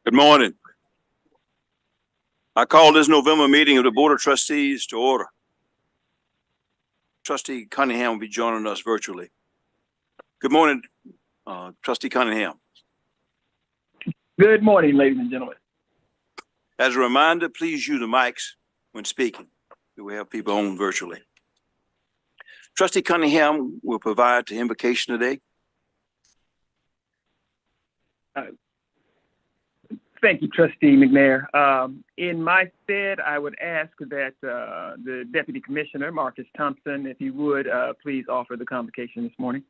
Good morning. I call this November meeting of the Board of Trustees to order. Trustee Cunningham will be joining us virtually. Good morning, Trustee Cunningham. Good morning, ladies and gentlemen. As a reminder, please use the mics when speaking. We have people on virtually. Trustee Cunningham will provide the invocation today. Thank you, Trustee McNair. In my stead, I would ask that the Deputy Commissioner, Marcus Thompson, if you would, please offer the convocation this morning.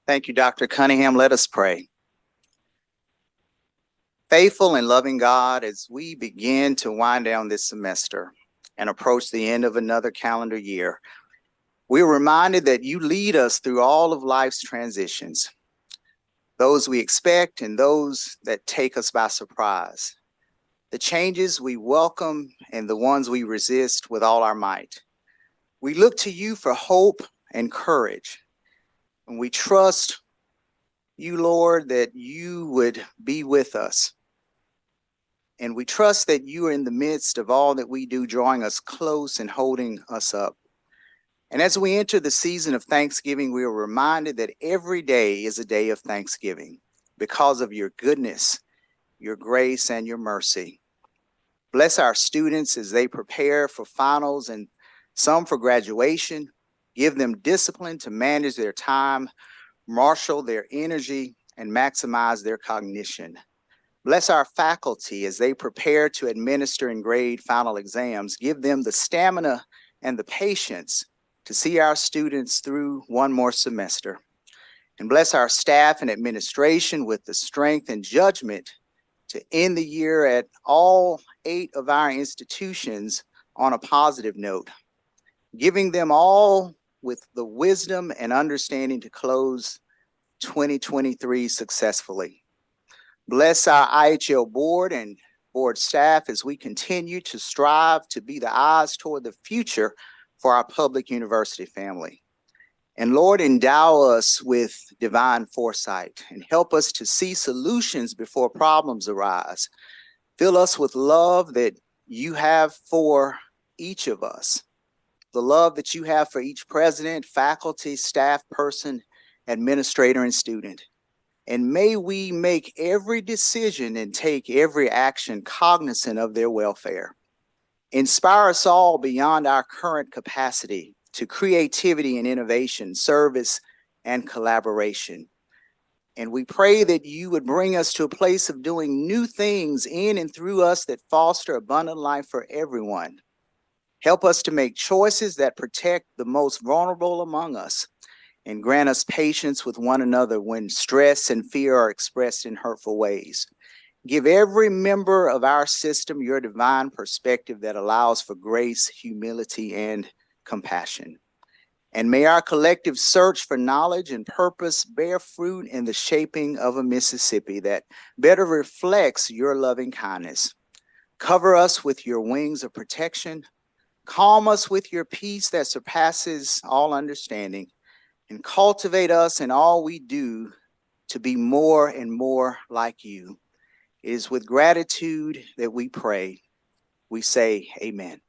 Thank you, Dr. Cunningham. Let us pray. Faithful and loving God, as we begin to wind down this semester and approach the end of another calendar year, we're reminded that you lead us through all of life's transitions, those we expect and those that take us by surprise, the changes we welcome and the ones we resist with all our might. We look to you for hope and courage, and we trust you, Lord, that you would be with us. And we trust that you are in the midst of all that we do, drawing us close and holding us up. And as we enter the season of Thanksgiving, we are reminded that every day is a day of Thanksgiving because of your goodness, your grace, and your mercy. Bless our students as they prepare for finals and some for graduation. Give them discipline to manage their time, marshal their energy, and maximize their cognition. Bless our faculty as they prepare to administer and grade final exams. Give them the stamina and the patience to see our students through one more semester. And bless our staff and administration with the strength and judgment to end the year at all 8 of our institutions on a positive note, giving them all with the wisdom and understanding to close 2023 successfully. Bless our IHL board and board staff as we continue to strive to be the eyes toward the future for our public university family. And Lord, endow us with divine foresight and help us to see solutions before problems arise. Fill us with love that you have for each of us, the love that you have for each president, faculty, staff person, administrator, and student. And may we make every decision and take every action cognizant of their welfare. Inspire us all beyond our current capacity to creativity and innovation, service and collaboration. And we pray that you would bring us to a place of doing new things in and through us that foster abundant life for everyone. Help us to make choices that protect the most vulnerable among us, and grant us patience with one another when stress and fear are expressed in hurtful ways. Give every member of our system your divine perspective that allows for grace, humility, and compassion. And may our collective search for knowledge and purpose bear fruit in the shaping of a Mississippi that better reflects your loving kindness. Cover us with your wings of protection. Calm us with your peace that surpasses all understanding. And cultivate us in all we do to be more and more like you. It is with gratitude that we pray. We say amen.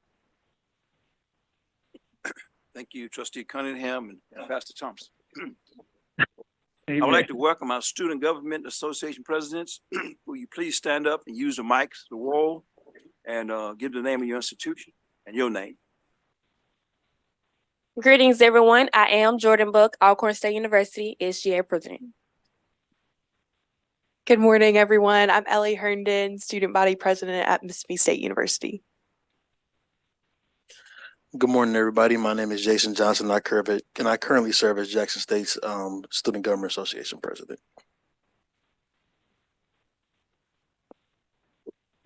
Thank you, Trustee Cunningham and Pastor Thompson. Amen. I would like to welcome our Student Government Association presidents. Will you please stand up and use the mics, the wall, and give the name of your institution and your name. Greetings, everyone. I am Jordan Book, Alcorn State University, SGA president. Good morning, everyone. I'm Ellie Herndon, student body president at Mississippi State University. Good morning, everybody. My name is Jason Johnson. I currently serve as Jackson State's Student Government Association president.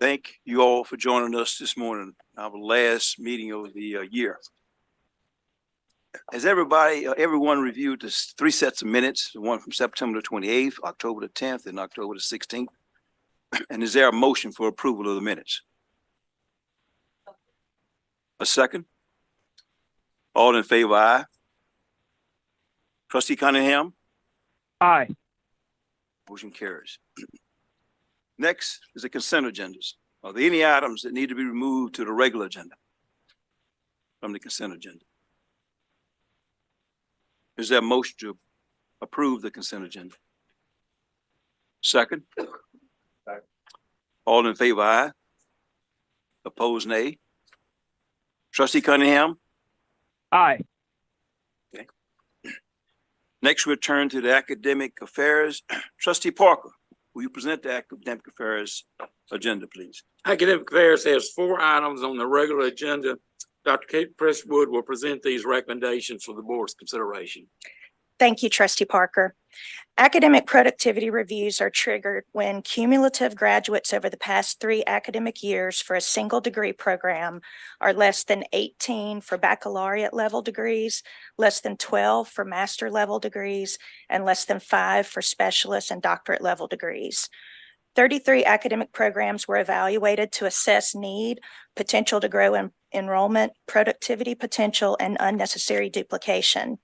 Thank you all for joining us this morning, our last meeting of the year. Has everyone reviewed the 3 sets of minutes, the one from September the 28th, October the 10th, and October the 16th? And is there a motion for approval of the minutes? A second? All in favor, aye. Trustee Cunningham, Aye. motion carries. Next is the consent agendas. Are there any items that need to be removed to the regular agenda from the consent agenda? Is there a motion to approve the consent agenda? Second? All in favor, aye. Opposed, nay. Trustee Cunningham? Aye. Next, we turn to the academic affairs. Trustee Parker, will you present the academic affairs agenda, please? Academic Affairs has 4 items on the regular agenda. Dr. Kate Presswood will present these recommendations for the board's consideration. Thank you, Trustee Parker. Academic productivity reviews are triggered when cumulative graduates over the past 3 academic years for a single degree program are less than 18 for baccalaureate level degrees, less than 12 for master level degrees, and less than 5 for specialist and doctorate level degrees. 33 academic programs were evaluated to assess need, potential to grow in enrollment, productivity potential, and unnecessary duplication.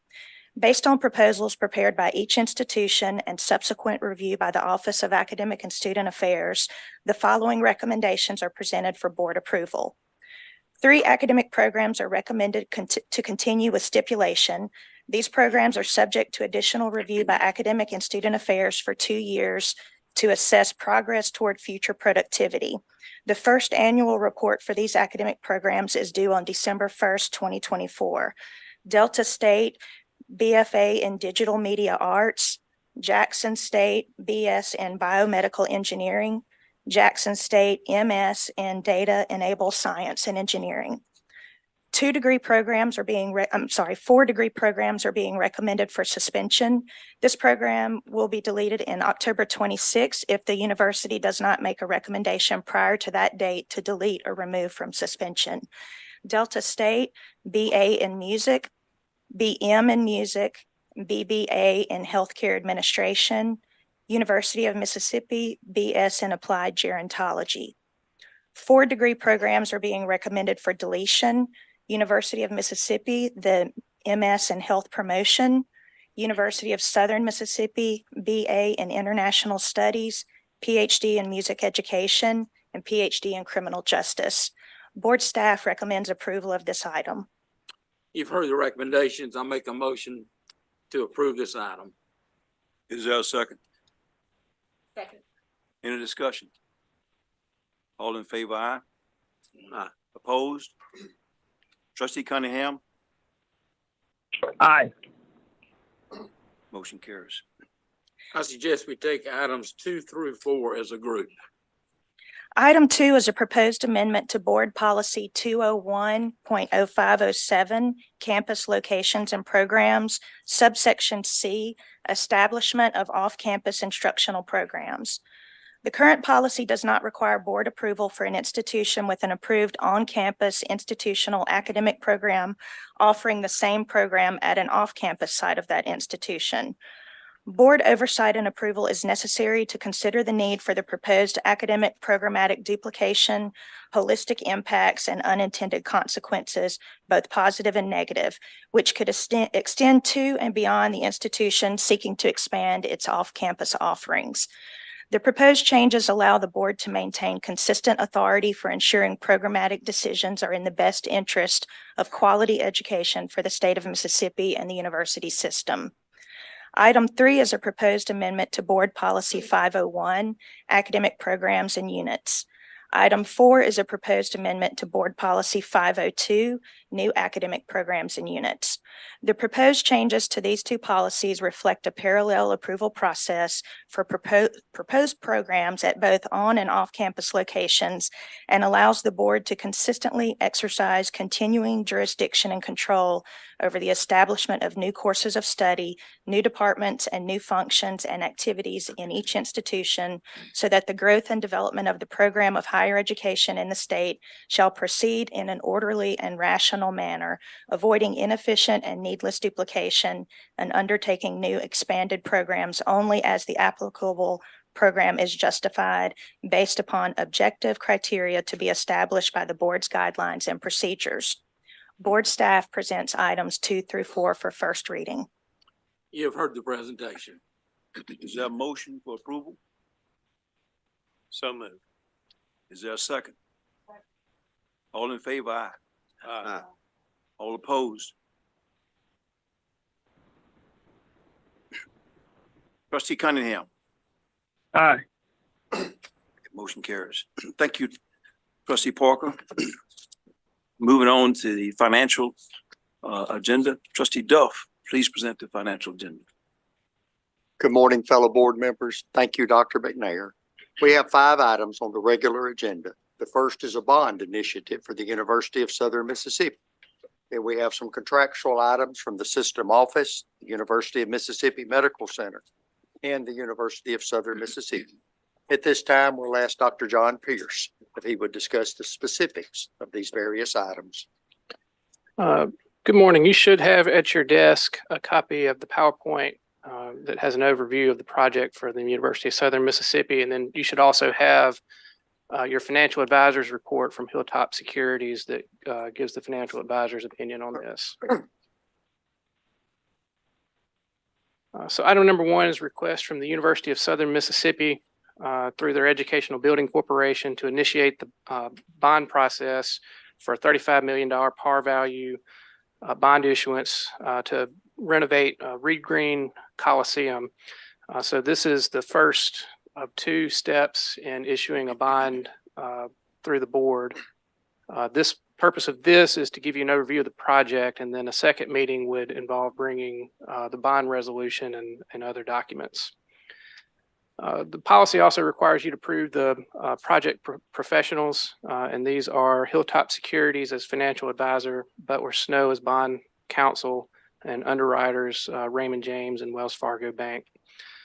Based on proposals prepared by each institution and subsequent review by the Office of Academic and Student Affairs, the following recommendations are presented for board approval. 3 academic programs are recommended to continue with stipulation. These programs are subject to additional review by Academic and Student Affairs for 2 years to assess progress toward future productivity. The first annual report for these academic programs is due on December 1st, 2024. Delta State BFA in Digital Media Arts, Jackson State BS in Biomedical Engineering, Jackson State MS in Data Enabled Science and Engineering. 4 degree programs are being recommended for suspension. This program will be deleted in October 26 if the university does not make a recommendation prior to that date to delete or remove from suspension. Delta State BA in Music, BM in Music, BBA in Healthcare Administration, University of Mississippi BS in Applied Gerontology. 4 degree programs are being recommended for deletion. University of Mississippi, the MS in Health Promotion, University of Southern Mississippi, BA in International Studies, PhD in Music Education, and PhD in Criminal Justice. Board staff recommends approval of this item. You've heard the recommendations. I'll make a motion to approve this item. Is there a second? Second. Any discussion? All in favor, aye. Aye. Opposed? Trustee Cunningham, Aye. motion carries. I suggest we take items 2 through 4 as a group. Item 2 is a proposed amendment to Board Policy 201.0507, Campus Locations and Programs, subsection C, Establishment of Off-Campus Instructional Programs. The current policy does not require board approval for an institution with an approved on-campus institutional academic program offering the same program at an off-campus site of that institution. Board oversight and approval is necessary to consider the need for the proposed academic programmatic duplication, holistic impacts, and unintended consequences, both positive and negative, which could extend to and beyond the institution seeking to expand its off-campus offerings. The proposed changes allow the board to maintain consistent authority for ensuring programmatic decisions are in the best interest of quality education for the state of Mississippi and the university system. Item 3 is a proposed amendment to Board Policy 501, Academic Programs and Units. Item 4 is a proposed amendment to Board Policy 502, New Academic Programs and Units. The proposed changes to these 2 policies reflect a parallel approval process for proposed programs at both on and off-campus locations and allows the board to consistently exercise continuing jurisdiction and control over the establishment of new courses of study, new departments, and new functions and activities in each institution so that the growth and development of the program of higher education in the state shall proceed in an orderly and rational manner, avoiding inefficient and needless duplication and undertaking new expanded programs only as the applicable program is justified based upon objective criteria to be established by the board's guidelines and procedures. Board staff presents items 2 through 4 for first reading. You have heard the presentation. Is there a motion for approval? So moved. Is there a second? All in favor, aye. Aye. All opposed? Trustee Cunningham, Aye. motion carries. Thank you, trustee Parker. Moving on to the financial agenda. Trustee Duff, please present the financial agenda. Good morning, fellow board members. Thank you, Dr. McNair. We have 5 items on the regular agenda. The first is a bond initiative for the University of Southern Mississippi. Then we have some contractual items from the system office, the University of Mississippi Medical Center, and the University of Southern Mississippi. At this time, we'll ask Dr. John Pierce if he would discuss the specifics of these various items. Good morning. You should have at your desk a copy of the PowerPoint that has an overview of the project for the University of Southern Mississippi. And then you should also have your financial advisor's report from Hilltop Securities that gives the financial advisor's opinion on this. So item number 1 is request from the University of Southern Mississippi through their Educational Building Corporation to initiate the bond process for a $35 million par value bond issuance to renovate Reed Green Coliseum. So this is the first of 2 steps in issuing a bond through the board. This purpose of this is to give you an overview of the project, and then a second meeting would involve bringing the bond resolution and other documents. The policy also requires you to approve the project professionals, and these are Hilltop Securities as financial advisor, Butler Snow as bond counsel, and underwriters Raymond James and Wells Fargo Bank.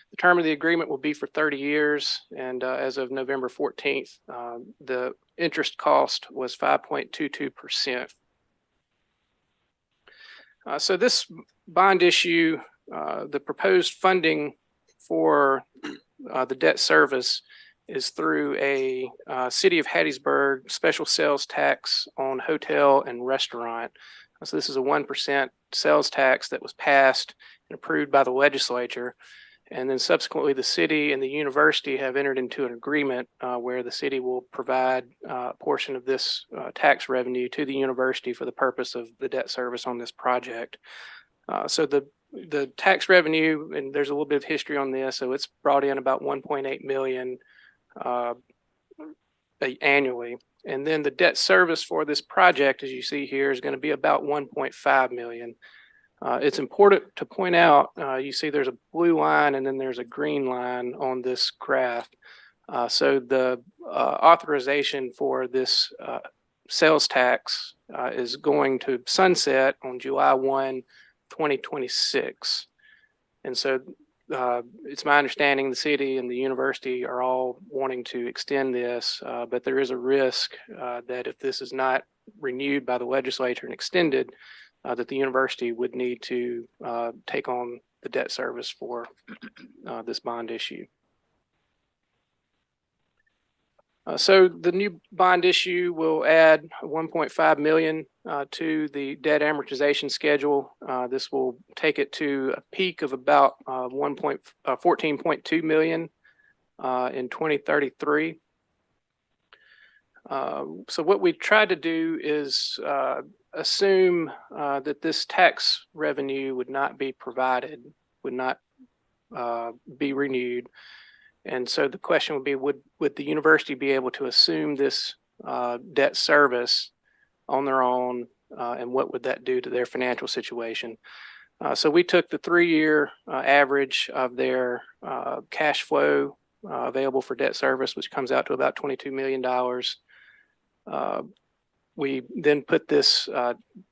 The term of the agreement will be for 30 years, and as of November 14th, the interest cost was 5.22%. So this bond issue, the proposed funding for the debt service is through a City of Hattiesburg special sales tax on hotel and restaurant. So this is a 1% sales tax that was passed and approved by the legislature. And then subsequently, the city and the university have entered into an agreement where the city will provide a portion of this tax revenue to the university for the purpose of the debt service on this project. So the tax revenue, and there's a little bit of history on this, so it's brought in about 1.8 million annually. And then the debt service for this project, as you see here, is going to be about 1.5 million. It's important to point out, you see there's a blue line and then there's a green line on this graph. So the authorization for this sales tax is going to sunset on July 1, 2026. And so it's my understanding the city and the university are all wanting to extend this, but there is a risk that if this is not renewed by the legislature and extended, that the university would need to take on the debt service for this bond issue. So the new bond issue will add 1.5 million to the debt amortization schedule. This will take it to a peak of about 14.2 million in 2033. So what we tried to do is assume that this tax revenue would not be provided, would not be renewed. And so the question would be, would the university be able to assume this debt service on their own, and what would that do to their financial situation? So we took the 3-year average of their cash flow available for debt service, which comes out to about $22 million. We then put this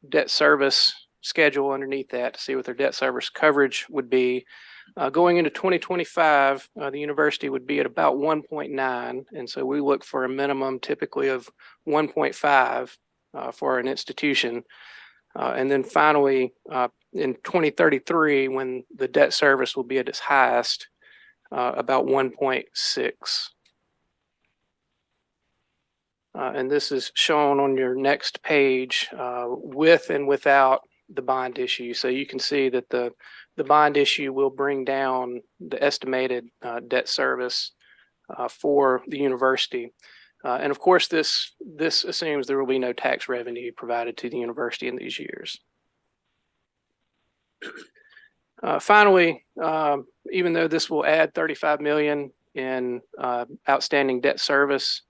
debt service schedule underneath that to see what their debt service coverage would be. Going into 2025, the university would be at about 1.9. And so we look for a minimum typically of 1.5 for an institution. And then finally, in 2033, when the debt service will be at its highest, about 1.6. And this is shown on your next page with and without the bond issue. So you can see that the bond issue will bring down the estimated debt service for the university. And of course, this assumes there will be no tax revenue provided to the university in these years. Finally, even though this will add 35 million in outstanding debt service,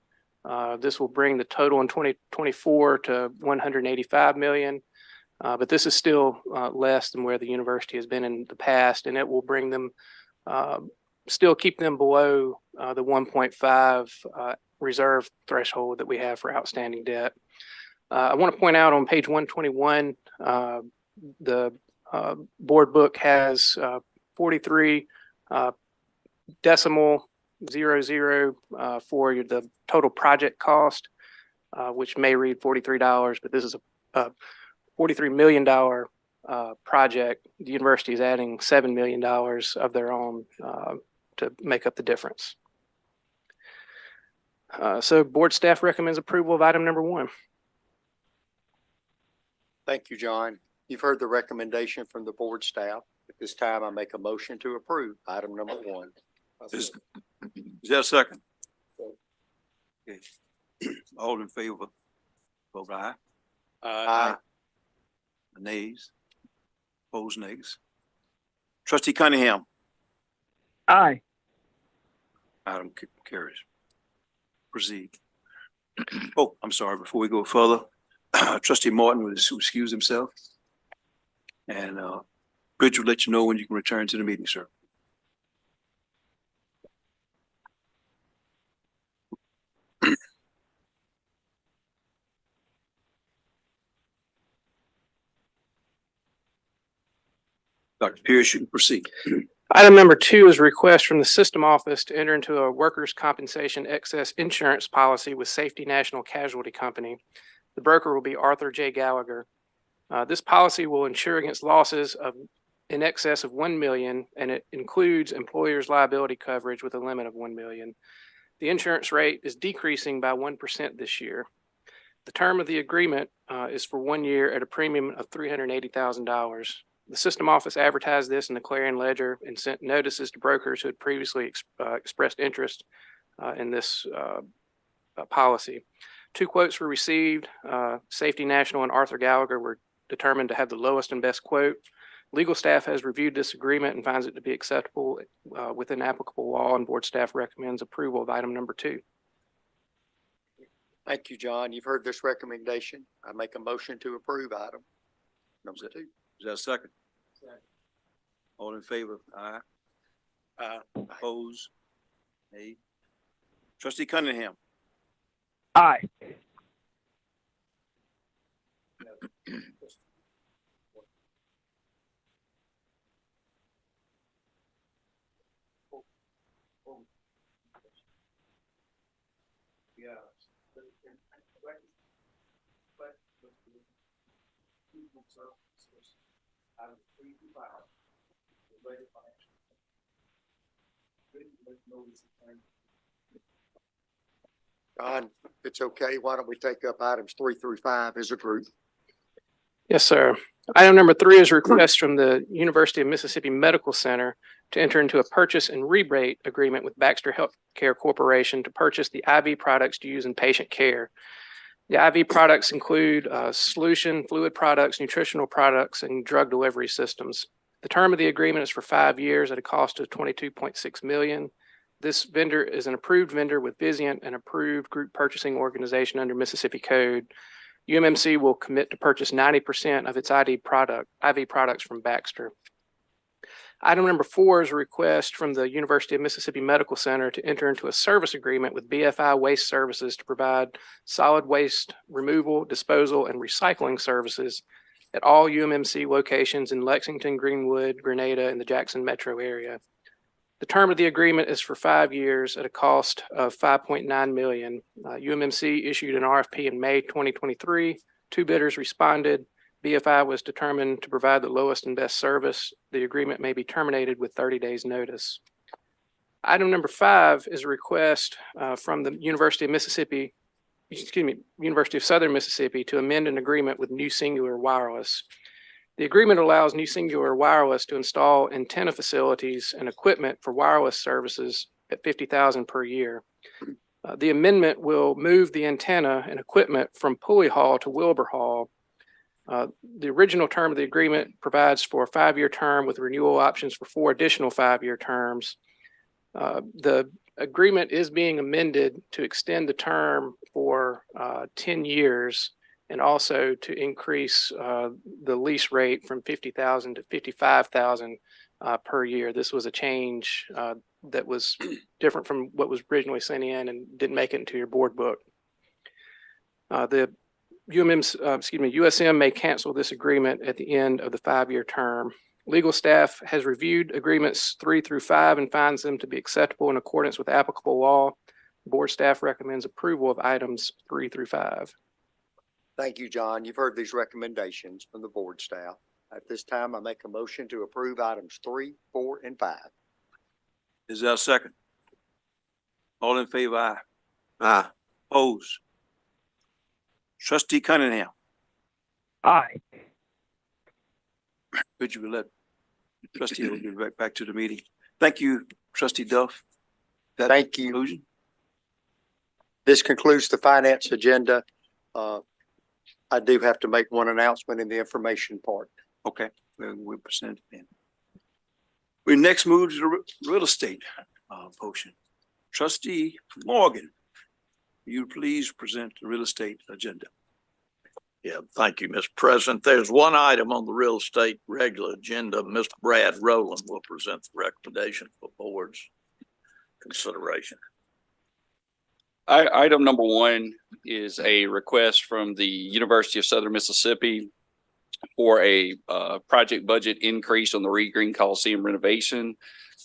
this will bring the total in 2024 to 185 million. But this is still less than where the university has been in the past, and it will bring them, still keep them below the 1.5 reserve threshold that we have for outstanding debt. I want to point out on page 121, the board book has 43 decimal 00 for the total project cost, which may read $43, but this is a $43 million project. The university is adding $7 million of their own to make up the difference. So board staff recommends approval of item number 1. Thank you, John. You've heard the recommendation from the board staff. At this time, I make a motion to approve item number 1. Is there a second? Okay. All in favor, vote aye. Aye. Nays? Opposed, nays? Trustee Cunningham? Aye. Item carries. Proceed. Oh, I'm sorry, before we go further, Trustee Martin will excuse himself. And Bridge will let you know when you can return to the meeting, sir. Dr. Pierce, you can proceed. Item number 2 is a request from the system office to enter into a workers' compensation excess insurance policy with Safety National Casualty Company. The broker will be Arthur J. Gallagher. This policy will insure against losses in excess of $1 million, and it includes employer's liability coverage with a limit of $1 million. The insurance rate is decreasing by 1% this year. The term of the agreement is for 1 year at a premium of $380,000. The system office advertised this in the Clarion Ledger and sent notices to brokers who had previously expressed interest in this policy. 2 quotes were received. Safety National and Arthur Gallagher were determined to have the lowest and best quote. Legal staff has reviewed this agreement and finds it to be acceptable within applicable law, and board staff recommends approval of item number 2. Thank you, John. You've heard this recommendation. I make a motion to approve item number 2. Is there a second? All in favor? Aye. Opposed? Nay. Trustee Cunningham? Aye. John, if it's okay, why don't we take up items 3 through 5 as a group? Yes, sir. Item number 3 is a request from the University of Mississippi Medical Center to enter into a purchase and rebate agreement with Baxter Healthcare Corporation to purchase the IV products to use in patient care. The IV products include solution, fluid products, nutritional products, and drug delivery systems. The term of the agreement is for 5 years at a cost of $22.6 million. This vendor is an approved vendor with Vizient, an approved group purchasing organization under Mississippi Code. UMMC will commit to purchase 90% of its IV products from Baxter. Item number 4 is a request from the University of Mississippi Medical Center to enter into a service agreement with BFI Waste Services to provide solid waste removal, disposal, and recycling services at all UMMC locations in Lexington, Greenwood, Grenada, and the Jackson metro area. The term of the agreement is for 5 years at a cost of $5.9 million. UMMC issued an RFP in May 2023. 2 bidders responded. BFI was determined to provide the lowest and best service. The agreement may be terminated with 30 days notice. Item number 5 is a request from the University of Southern Mississippi to amend an agreement with New Singular Wireless. The agreement allows New Singular Wireless to install antenna facilities and equipment for wireless services at $50,000 per year. The amendment will move the antenna and equipment from Pulley Hall to Wilbur Hall. The original term of the agreement provides for a 5-year term with renewal options for 4 additional 5-year terms. The agreement is being amended to extend the term for 10 years and also to increase the lease rate from $50,000 to $55,000 per year. This was a change that was different from what was originally sent in and didn't make it into your board book. The USM may cancel this agreement at the end of the 5-year term. Legal staff has reviewed agreements 3 through 5 and finds them to be acceptable in accordance with applicable law. Board staff recommends approval of items 3 through 5. Thank you, John. You've heard these recommendations from the board staff. At this time, I make a motion to approve items 3, 4, and 5. Is there a second? All in favor, aye. Aye. Opposed? Trustee Cunningham, Aye. could you let trustee will get back to the meeting? Thank you, trustee Duff. Thank you. Conclusion? This concludes the finance agenda. I do have to make one announcement in the information part. Okay, we'll present it then. We next move to the real estate portion. Trustee Morgan, will you please present the real estate agenda? Yeah, thank you, Mr. President. There's one item on the real estate regular agenda. Mr. Brad Rowland will present the recommendation for board's consideration. Item number 1 is a request from the University of Southern Mississippi for a project budget increase on the Reed Green Coliseum renovation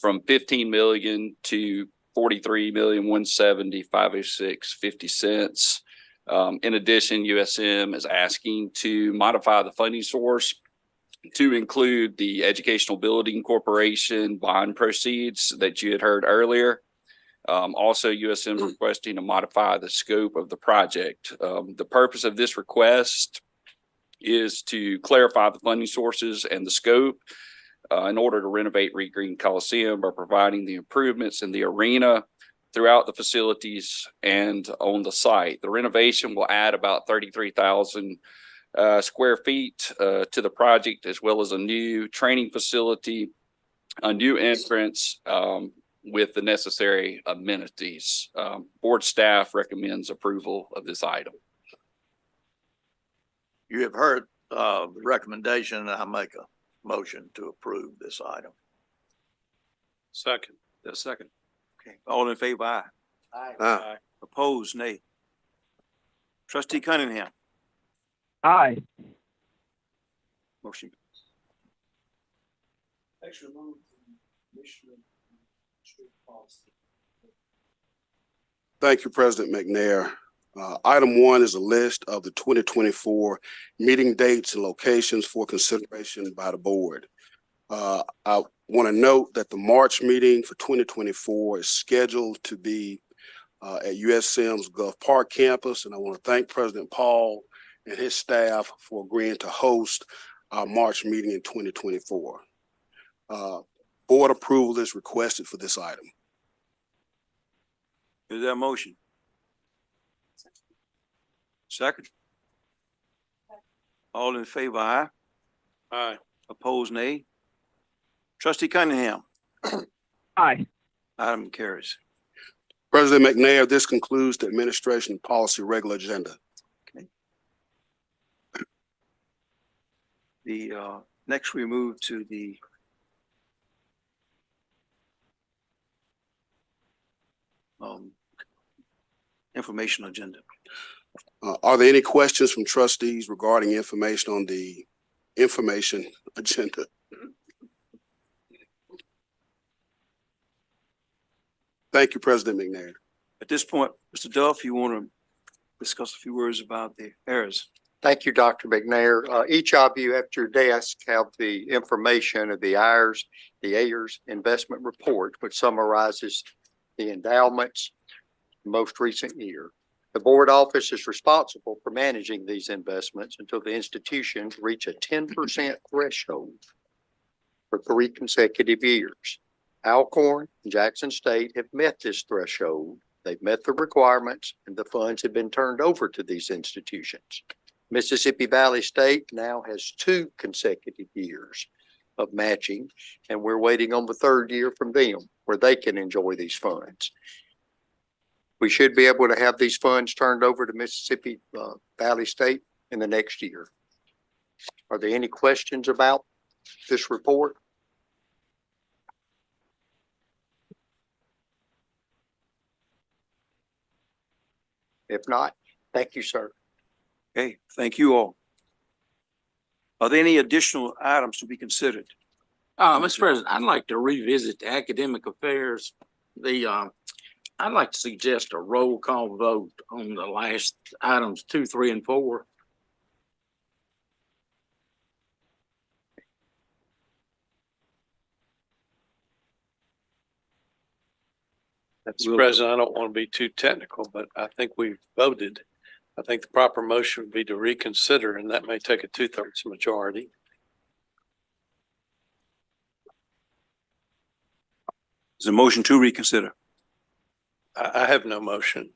from $15 million to $43,170,506.50. In addition, USM is asking to modify the funding source to include the Educational Building Corporation bond proceeds that you had heard earlier. Also, USM is requesting to modify the scope of the project. The purpose of this request is to clarify the funding sources and the scope in order to renovate Reed Green Coliseum by providing the improvements in the arena, throughout the facilities, and on the site. The renovation will add about 33,000 square feet to the project, as well as a new training facility, a new entrance, with the necessary amenities. Board staff recommends approval of this item. You have heard the recommendation, and I make a motion to approve this item. Second. There's a second. Okay. All in favor, aye. Aye. Aye. Opposed, nay. Trustee Cunningham, Aye. motion. Thank you, President McNair. Item 1 is a list of the 2024 meeting dates and locations for consideration by the board. I want to note that the March meeting for 2024 is scheduled to be at USM's Gulf Park campus, and I want to thank President Paul and his staff for agreeing to host our March meeting in 2024. Board approval is requested for this item. Is there a motion? Second. All in favor, aye. Aye. Opposed, nay. Trustee Cunningham, Aye. item carries. President McNair, this concludes the administration policy regular agenda. The next we move to the information agenda. Are there any questions from trustees regarding information on the information agenda? Thank you, President McNair. At this point, Mr. Duff, you want to discuss a few words about the errors? Thank you, Dr. McNair. Each of you at your desk have the information of the Ayers investment report, which summarizes the endowments most recent year. The board office is responsible for managing these investments until the institutions reach a 10% threshold for 3 consecutive years. Alcorn and Jackson State have met this threshold. They've met the requirements and the funds have been turned over to these institutions. Mississippi Valley State now has 2 consecutive years of matching, and we're waiting on the 3rd year from them where they can enjoy these funds. We should be able to have these funds turned over to Mississippi Valley State in the next year. Are there any questions about this report? If not, thank you, sir. Okay, thank you all. Are there any additional items to be considered? Mr. President, I'd like to revisit the academic affairs. I'd like to suggest a roll call vote on the last items 2, 3, and 4. Mr. President, I don't want to be too technical, but I think we've voted. I think the proper motion would be to reconsider, and that may take a 2/3 majority. Is a motion to reconsider? I have no motion.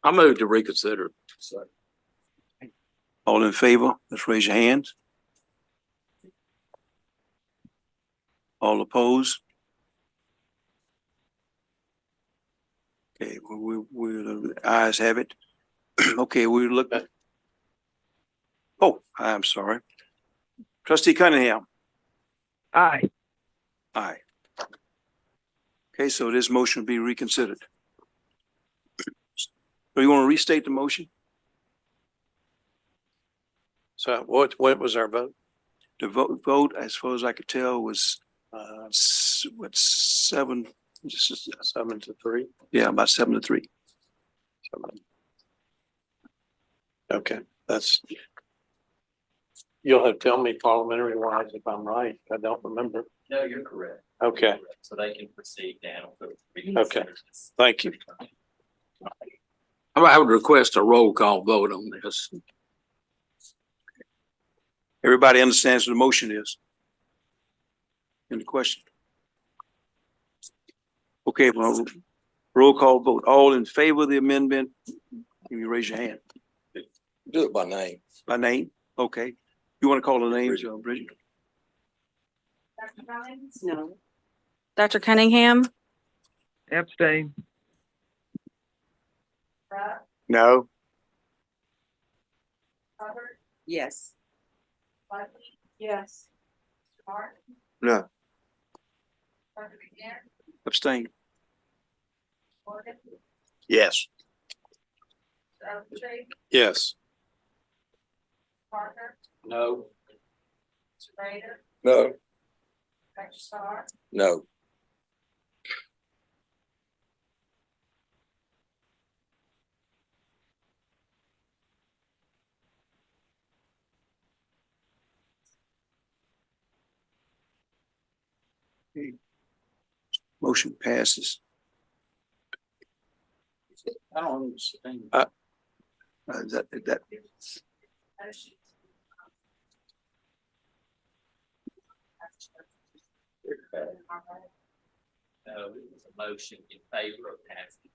I move to reconsider. All in favor, let's raise your hands. All opposed? Okay, the ayes have it. Okay, we look at. Oh, I'm sorry. Trustee Cunningham. Aye. Aye. Okay, so this motion will be reconsidered. So you want to restate the motion? So what was our vote? The vote, as far as I could tell, was what, 7 to 3? Yeah, about 7 to 3. Okay, you'll have to tell me parliamentary wise if I'm right. I don't remember. No, you're correct. Okay. So they can proceed now. Okay, thank you. I would request a roll call vote on this. Everybody understands what the motion is? Any question? Okay, well, roll call vote. All in favor of the amendment, can you raise your hand? Do it by name. By name? Okay. You want to call the names, Bridget? No. Dr. Cunningham? Abstain. No. Yes. Yes. No. Abstain. Yes. Yes. No. No. No. Motion passes. I don't understand. That. No, it was a motion in favor of passing.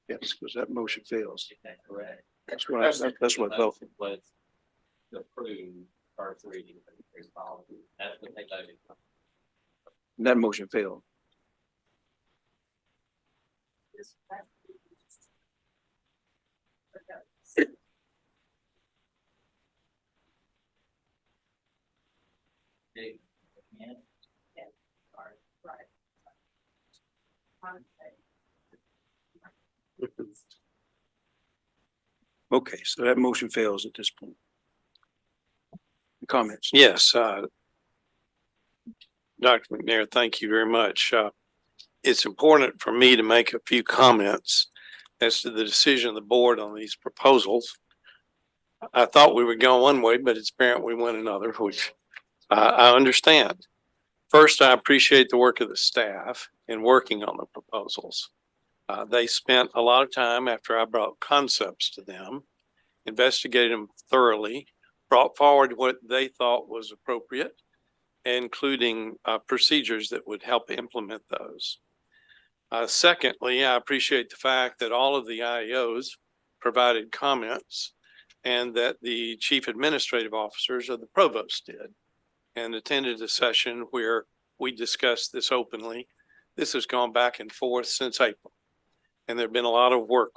Yes, because that motion fails. Is that correct? That's what I felt. Was to approve first reading of the policy. That's what they voted on. That motion failed. Okay, so that motion fails at this point. Comments? Yes, Dr. McNair, thank you very much. It's important for me to make a few comments as to the decision of the board on these proposals. I thought we were going one way, but it's apparent we went another, which I understand. First, I appreciate the work of the staff in working on the proposals. They spent a lot of time after I brought concepts to them, investigated them thoroughly, brought forward what they thought was appropriate, including procedures that would help implement those. Secondly, I appreciate the fact that all of the IEOs provided comments and that the chief administrative officers of the provost did and attended a session where we discussed this openly. This has gone back and forth since April, and there's been a lot of work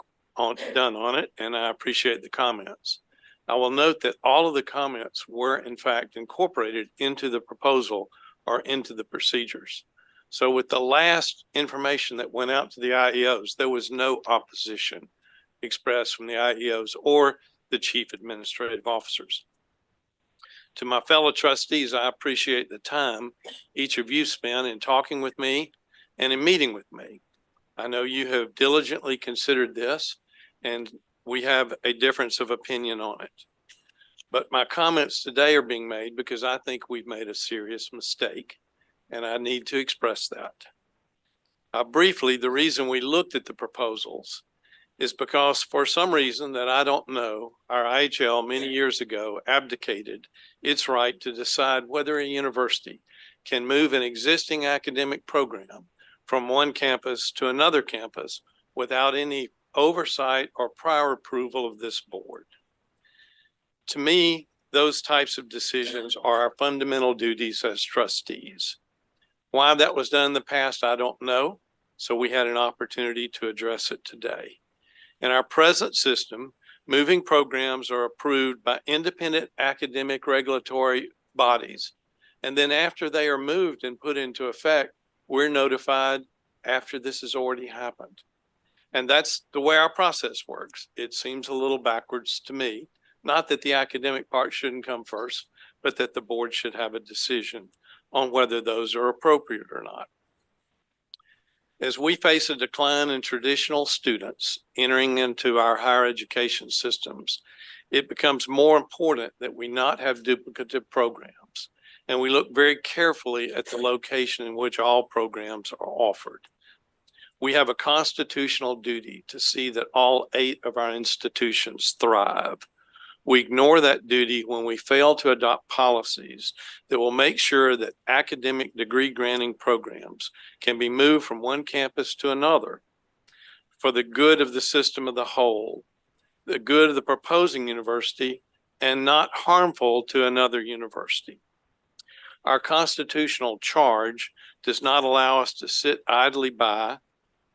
done on it, and I appreciate the comments. I will note that all of the comments were in fact incorporated into the proposal or into the procedures. So with the last information that went out to the IEOs, there was no opposition expressed from the IEOs or the chief administrative officers. To my fellow trustees, I appreciate the time each of you spent in talking with me and in meeting with me. I know you have diligently considered this, and we have a difference of opinion on it. But my comments today are being made because I think we've made a serious mistake, and I need to express that. Briefly, the reason we looked at the proposals is because for some reason that I don't know, our IHL many years ago abdicated its right to decide whether a university can move an existing academic program from one campus to another campus without any oversight or prior approval of this board. To me, those types of decisions are our fundamental duties as trustees. Why that was done in the past, I don't know. So we had an opportunity to address it today. In our present system, moving programs are approved by independent academic regulatory bodies. And then after they are moved and put into effect, we're notified after this has already happened. And that's the way our process works. It seems a little backwards to me. Not that the academic part shouldn't come first, but that the board should have a decision on whether those are appropriate or not. As we face a decline in traditional students entering into our higher education systems, it becomes more important that we not have duplicative programs, and we look very carefully at the location in which all programs are offered. We have a constitutional duty to see that all 8 of our institutions thrive. We ignore that duty when we fail to adopt policies that will make sure that academic degree granting programs can be moved from one campus to another for the good of the system of the whole, the good of the proposing university, and not harmful to another university. Our constitutional charge does not allow us to sit idly by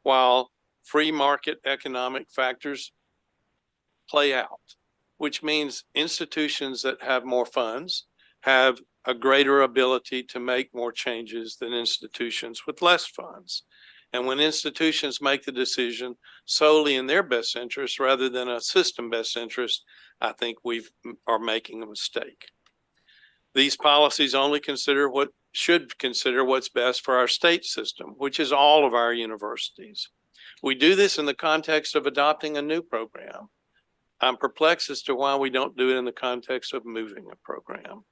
while free market economic factors play out, which means institutions that have more funds have a greater ability to make more changes than institutions with less funds. And when institutions make the decision solely in their best interest rather than a system best interest, I think we are making a mistake. These policies only should consider what's best for our state system, which is all of our universities. We do this in the context of adopting a new program. I'm perplexed as to why we don't do it in the context of moving a program.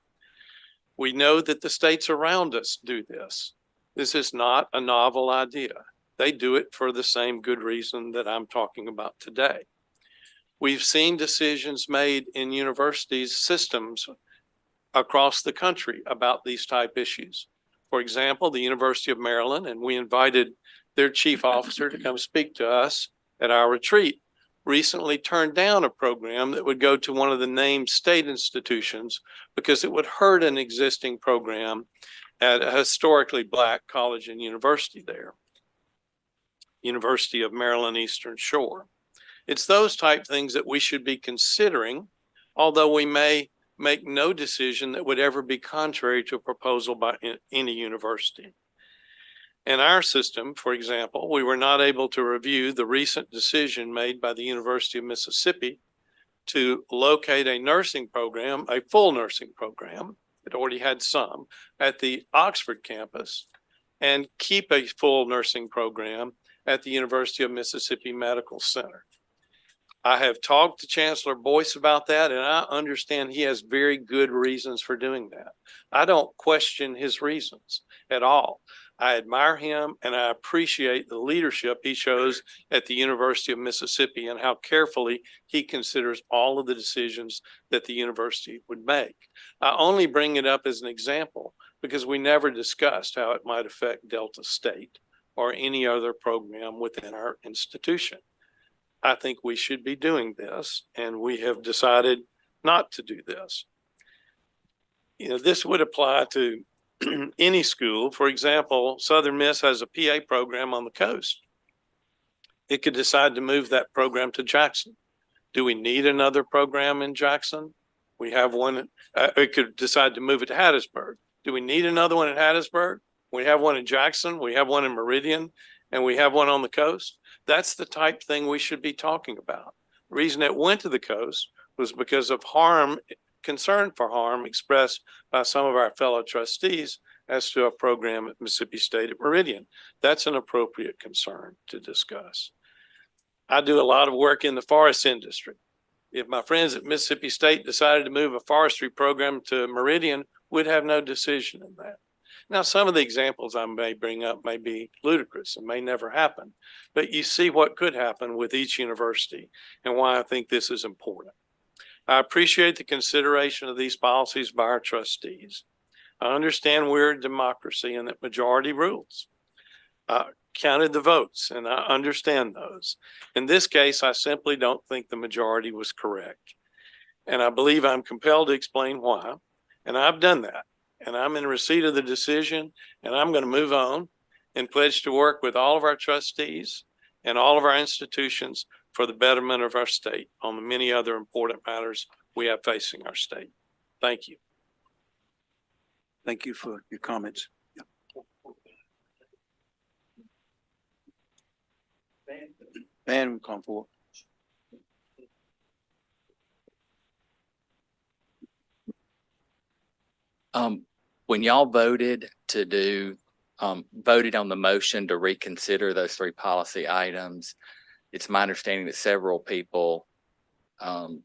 We know that the states around us do this. This is not a novel idea. They do it for the same good reason that I'm talking about today. We've seen decisions made in universities' systems across the country about these type issues. For example, the University of Maryland, and we invited their chief officer to come speak to us at our retreat, recently turned down a program that would go to one of the named state institutions because it would hurt an existing program at a historically Black college and university there, University of Maryland Eastern Shore. It's those type things that we should be considering, although we may make no decision that would ever be contrary to a proposal by any university. In our system, for example, we were not able to review the recent decision made by the University of Mississippi to locate a nursing program, a full nursing program, it already had some, at the Oxford campus, and keep a full nursing program at the University of Mississippi Medical Center. I have talked to Chancellor Boyce about that, and I understand he has very good reasons for doing that. I don't question his reasons at all. I admire him and I appreciate the leadership he shows at the University of Mississippi and how carefully he considers all of the decisions that the university would make. I only bring it up as an example because we never discussed how it might affect Delta State or any other program within our institution. I think we should be doing this, and we have decided not to do this. You know, this would apply to any school. For example, Southern Miss has a PA program on the coast. It could decide to move that program to Jackson. Do we need another program in Jackson? We have one. It could decide to move it to Hattiesburg. Do we need another one in Hattiesburg? We have one in Jackson. We have one in Meridian, and we have one on the coast. That's the type thing we should be talking about. The reason it went to the coast was because of concern for harm expressed by some of our fellow trustees as to a program at Mississippi State at Meridian. That's an appropriate concern to discuss. I do a lot of work in the forest industry. If my friends at Mississippi State decided to move a forestry program to Meridian, we'd have no decision in that. Now, some of the examples I may bring up may be ludicrous and may never happen, but you see what could happen with each university and why I think this is important. I appreciate the consideration of these policies by our trustees. I understand we're a democracy and that majority rules. I counted the votes and I understand those. In this case, I simply don't think the majority was correct. And I believe I'm compelled to explain why. And I've done that. And I'm in receipt of the decision, and I'm going to move on and pledge to work with all of our trustees and all of our institutions for the betterment of our state on the many other important matters we have facing our state. Thank you. Thank you for your comments. Van, come forward. When y'all voted to voted on the motion to reconsider those 3 policy items, it's my understanding that several people, the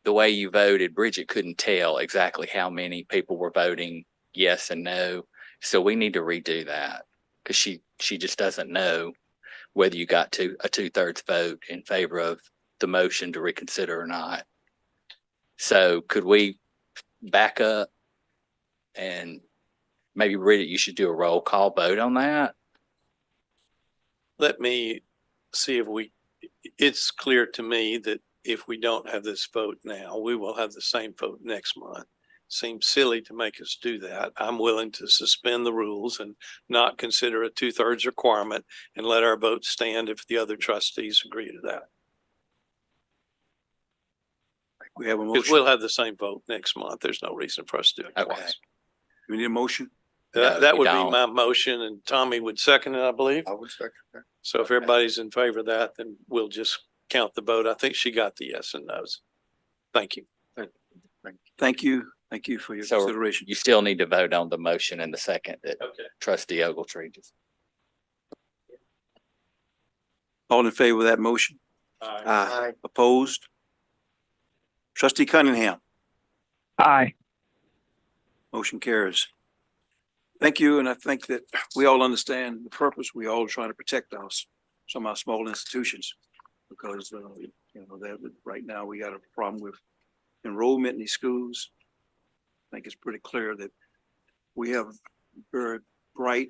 way you voted, Bridget couldn't tell exactly how many people were voting yes and no. So we need to redo that because she just doesn't know whether you got to a 2/3 vote in favor of the motion to reconsider or not. So could we back up and maybe Bridget, you should do a roll call vote on that? Let me see if it's clear to me that if we don't have this vote now, we will have the same vote next month. Seems silly to make us do that. I'm willing to suspend the rules and not consider a 2/3 requirement and let our vote stand if the other trustees agree to that. We have a Because motion. we'll have the same vote next month. There's no reason for us to do it twice. We need a motion. That would be my motion, and Tommy would second it, I believe. I would second that. So if everybody's in favor of that, then we'll just count the vote. I think she got the yes and no's. Thank you. Thank you. Thank you for your consideration. You still need to vote on the motion in the second that Trustee Ogletree just. All in favor of that motion? Aye. Opposed? Trustee Cunningham. Aye. Motion carries. Thank you, and I think that we all understand the purpose. We all try to protect some of our small institutions because that right now we got a problem with enrollment in these schools. I think it's pretty clear that we have very bright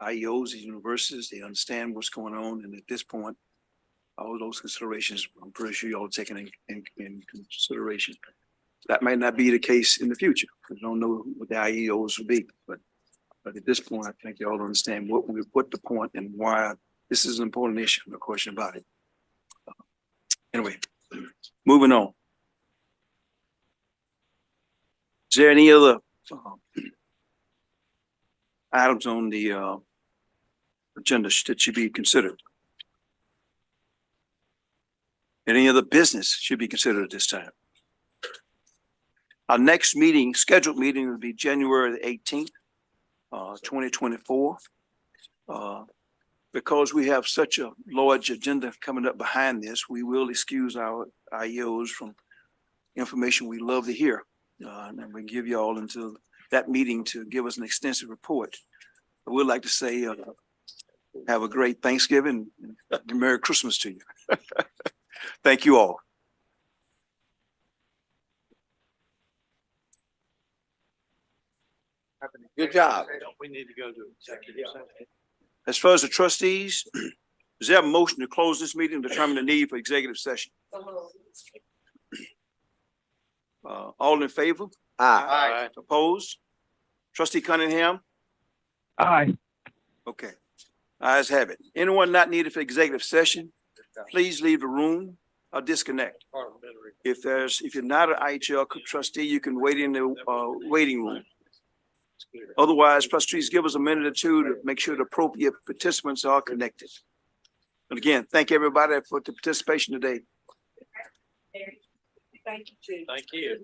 IEOs at universities. They understand what's going on, and at this point, all those considerations, I'm pretty sure y'all are taking in consideration. That might not be the case in the future. We don't know what the IEOs will be, but at this point, I think you all understand what the point and why this is an important issue. No question about it. Anyway, moving on. Is there any other items on the agenda that should be considered? Any other business should be considered at this time? Our next meeting, scheduled meeting, will be January the 18th. 2024. Because we have such a large agenda coming up behind this, we will excuse our IEOs from information we love to hear. And we give you all until that meeting to give us an extensive report. I would like to say, have a great Thanksgiving and Merry Christmas to you. Thank you all. Good job. We need to go to executive session. As far as the trustees, is there a motion to close this meeting and determine the need for executive session? All in favor? Aye. Opposed? Trustee Cunningham? Aye. Okay. Ayes have it. Anyone not needed for executive session, please leave the room or disconnect. If you're not an IHL trustee, you can wait in the waiting room. Otherwise, trustees, give us a minute or two to make sure the appropriate participants are connected. And again, thank everybody for the participation today. Thank you. Thank you.